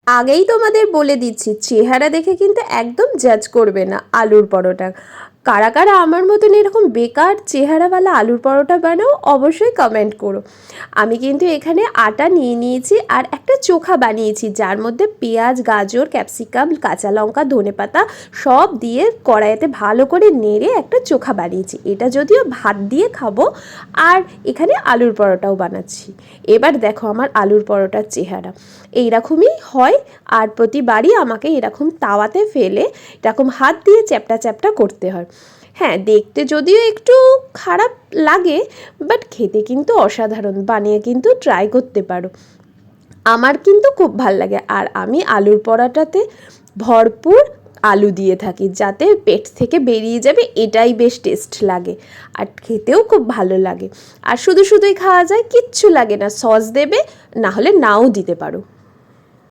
আগেই তোমাদের বলে দিচ্ছি, চেহারা দেখে কিন্তু একদম জাজ করবে না আলুর পরোটা। কারা কারা আমার মতন এরকম বেকার চেহারাওয়ালা আলুর পরোটা বানাও অবশ্যই কমেন্ট করো। আমি কিন্তু এখানে আটা নিয়ে নিয়েছি আর একটা চোখা বানিয়েছি, যার মধ্যে পেঁয়াজ, গাজর, ক্যাপসিকাম, কাঁচা লঙ্কা, ধনেপাতা সব দিয়ে কড়াইতে ভালো করে নেড়ে একটা চোখা বানিয়েছি। এটা যদিও ভাত দিয়ে খাবো। আর এখানে আলুর পরোটাও বানাচ্ছি। এবার দেখো আমার আলুর পরোটার চেহারা এইরকমই হয়। আর প্রতিবারই আমাকে এরকম তাওয়াতে ফেলে এরকম হাত দিয়ে চ্যাপটা চ্যাপটা করতে হয়। হ্যাঁ, দেখতে যদিও একটু খারাপ লাগে, বাট খেতে কিন্তু অসাধারণ। বানিয়ে কিন্তু ট্রাই করতে পারো। আমার কিন্তু খুব ভাল লাগে। আর আমি আলুর পরোটাতে ভরপুর আলু দিয়ে থাকি, যাতে পেট থেকে বেরিয়ে যাবে, এটাই বেশ টেস্ট লাগে। আর খেতেও খুব ভালো লাগে। আর শুধু শুধুই খাওয়া যায়, কিচ্ছু লাগে না। সস দেবে, না হলে নাও দিতে পারো।